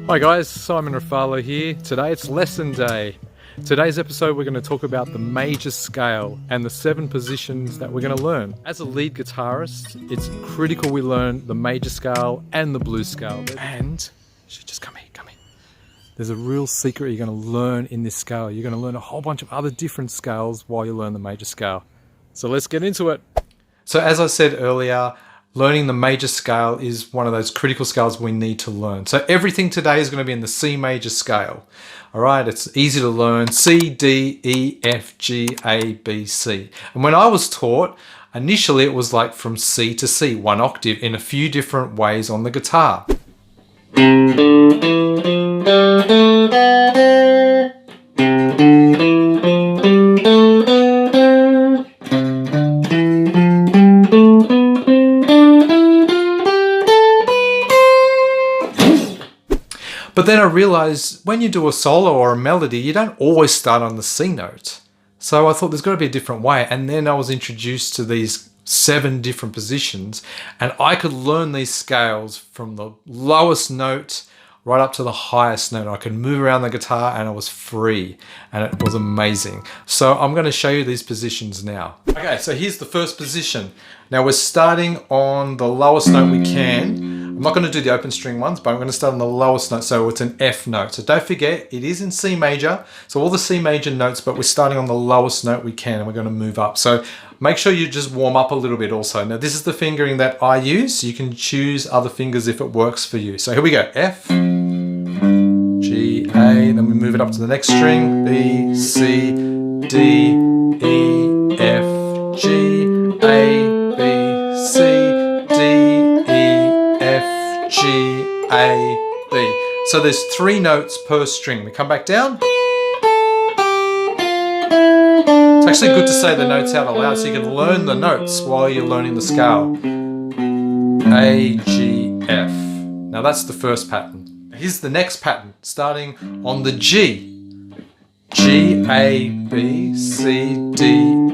Hi guys, Simon Rafalo here. Today it's lesson day. Today's episode we're going to talk about the major scale and the 7 positions that we're going to learn. As a lead guitarist, it's critical we learn the major scale and the blues scale. And, just come here. There's a real secret you're going to learn in this scale. You're going to learn a whole bunch of other different scales while you learn the major scale. So let's get into it. So as I said earlier, learning the major scale is one of those critical scales we need to learn. So everything today is going to be in the C major scale. All right, it's easy to learn. C, D, E, F, G, A, B, C. And when I was taught, initially it was like from C to C, 1 octave in a few different ways on the guitar. But then I realized when you do a solo or a melody, you don't always start on the C note. So I thought there's got to be a different way. And then I was introduced to these 7 different positions, and I could learn these scales from the lowest note right up to the highest note. I could move around the guitar and I was free, and it was amazing. So I'm going to show you these positions now. Okay, so here's the first position. Now we're starting on the lowest note we can. I'm not going to do the open string ones, but I'm going to start on the lowest note, so it's an F note. So don't forget, it is in C major, so all the C major notes, but we're starting on the lowest note we can, and we're going to move up. So make sure you just warm up a little bit also. Now this is the fingering that I use. You can choose other fingers if it works for you. So here we go, F, G, A, then we move it up to the next string, B, C, D, E, F, G, A, B, C, G, A, B. So there's 3 notes per string. We come back down. It's actually good to say the notes out aloud so you can learn the notes while you're learning the scale. A, G, F. Now that's the first pattern. Here's the next pattern, starting on the G. G, A, B, C, D,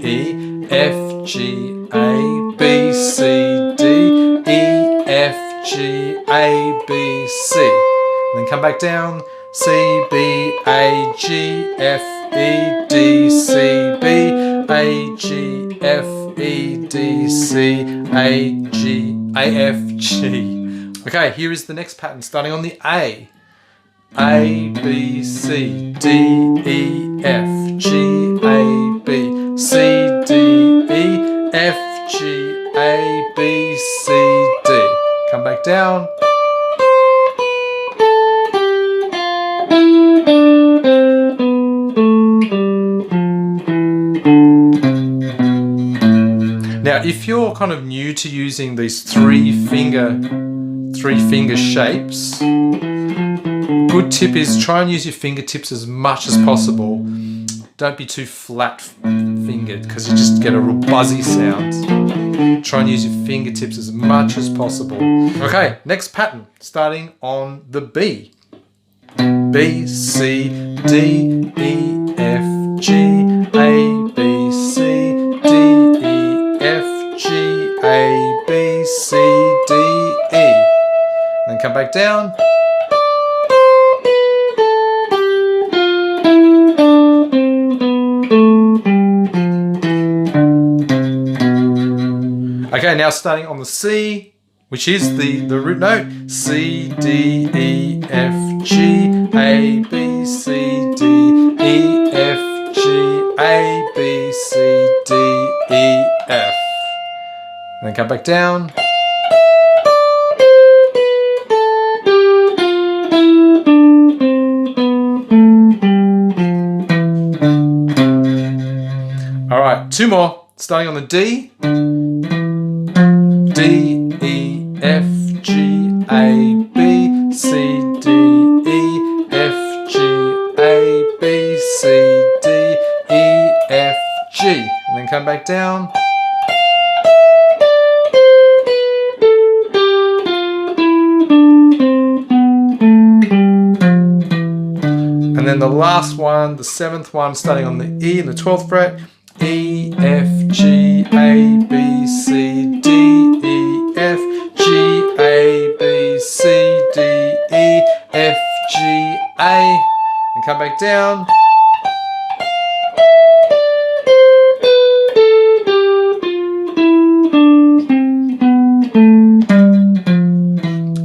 E, F, G, A, B, C, D, E, F, G, A, B, C. And then come back down. C, B, A, G, F, E, D, C, B, A, G, F, E, D, C, A, G, A, F, G. Okay, here is the next pattern, starting on the A. A, B, C, D, E, F, G, A, B, C, D, E, F, G, A, B, C, D. Come back down. Now, if you're kind of new to using these three finger shapes, good tip is try and use your fingertips as much as possible. Don't be too flat fingered because you just get a real buzzy sound. Try and use your fingertips as much as possible. Okay, next pattern, starting on the B. B, C, D, E, F, G, A, B, C, D, E, F, G, A, B, C, D, E. Then come back down. Okay, now starting on the C, which is the root note. C, D, E, F, G, A, B, C, D, E, F, G, A, B, C, D, E, F. And then come back down. All right, 2 more, starting on the D. D, E, F, G, A, B, C, D, E, F, G, A, B, C, D, E, F, G. And then come back down. And then the last one, the 7th one, starting on the E in the 12th fret. E, F, G, A, B, C, D, E, F, G, A, B, C, D, E, F, A, and come back down.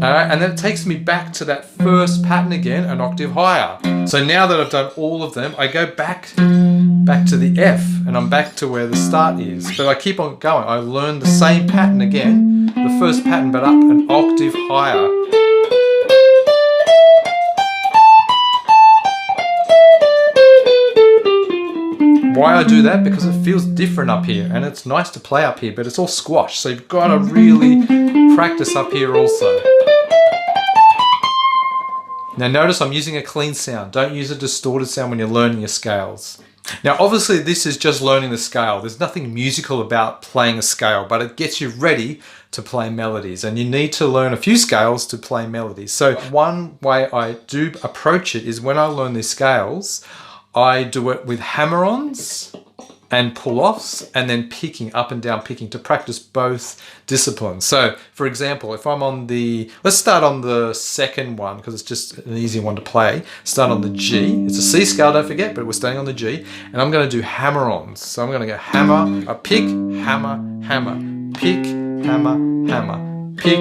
Alright, and then it takes me back to that first pattern again, an octave higher. So now that I've done all of them, I go back to the F, and I'm back to where the start is. But I keep on going. I learn the same pattern again, the first pattern, but up an octave higher. Why I do that? Because it feels different up here, and it's nice to play up here, but it's all squash, so you've got to really practice up here also. Now notice I'm using a clean sound. Don't use a distorted sound when you're learning your scales. Now obviously this is just learning the scale. There's nothing musical about playing a scale, but it gets you ready to play melodies, and you need to learn a few scales to play melodies. So one way I do approach it is when I learn these scales, I do it with hammer-ons and pull-offs, and then picking, up and down picking, to practice both disciplines. So for example, if I'm on the, let's start on the second one because it's just an easy one to play. Start on the G. It's a C scale, don't forget, but we're starting on the G, and I'm going to do hammer-ons. So I'm going to go hammer, a pick, hammer, hammer, pick, hammer, hammer, pick,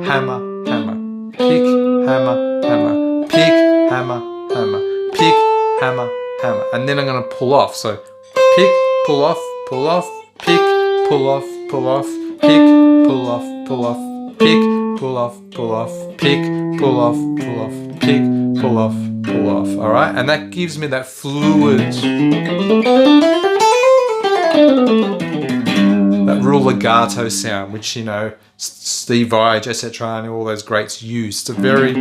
hammer, hammer, pick, hammer, hammer, pick, hammer, hammer, pick, hammer, hammer, and then I'm going to pull off. So pick, pull off, pick, pull off, pick, pull off, pick, pull off, pick, pull off, pick, pull off. All right, and that gives me that fluid, that real legato sound, which, you know, Steve Vai, Jesse Trani, all those greats used. It's a very, so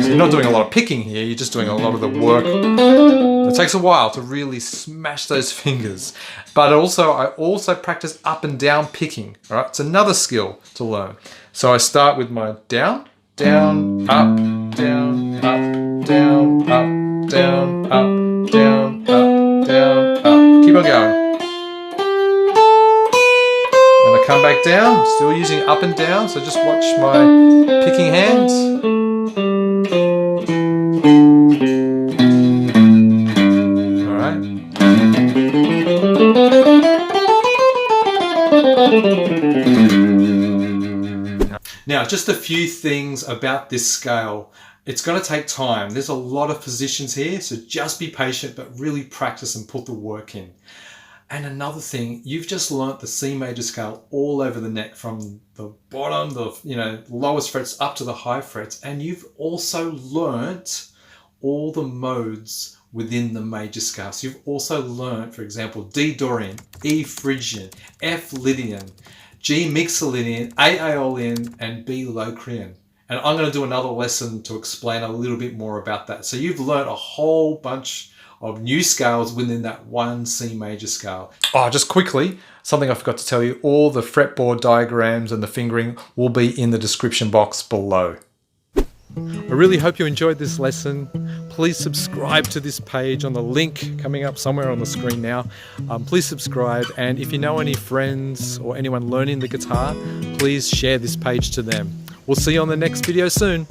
you're not doing a lot of picking here, you're just doing a lot of the work. It takes a while to really smash those fingers. But also, I also practice up and down picking. All right, it's another skill to learn. So I start with my down, down, up, down, up, down, up, down, up, down, up, down, up. Keep on going. Come back down, still using up and down, so just watch my picking hands. All right. Now, just a few things about this scale. It's going to take time. There's a lot of positions here, so just be patient, but really practice and put the work in. And another thing, you've just learnt the C major scale all over the neck, from the bottom, the lowest frets up to the high frets, and you've also learnt all the modes within the major scale. So you've also learnt, for example, D Dorian, E Phrygian, F Lydian, G Mixolydian, A Aeolian, and B Locrian. And I'm going to do another lesson to explain a little bit more about that. So you've learnt a whole bunch of new scales within that one C major scale. Oh, just quickly, something I forgot to tell you, all the fretboard diagrams and the fingering will be in the description box below. I really hope you enjoyed this lesson. Please subscribe to this page on the link coming up somewhere on the screen now. Please subscribe, and if you know any friends or anyone learning the guitar, please share this page to them. We'll see you on the next video soon.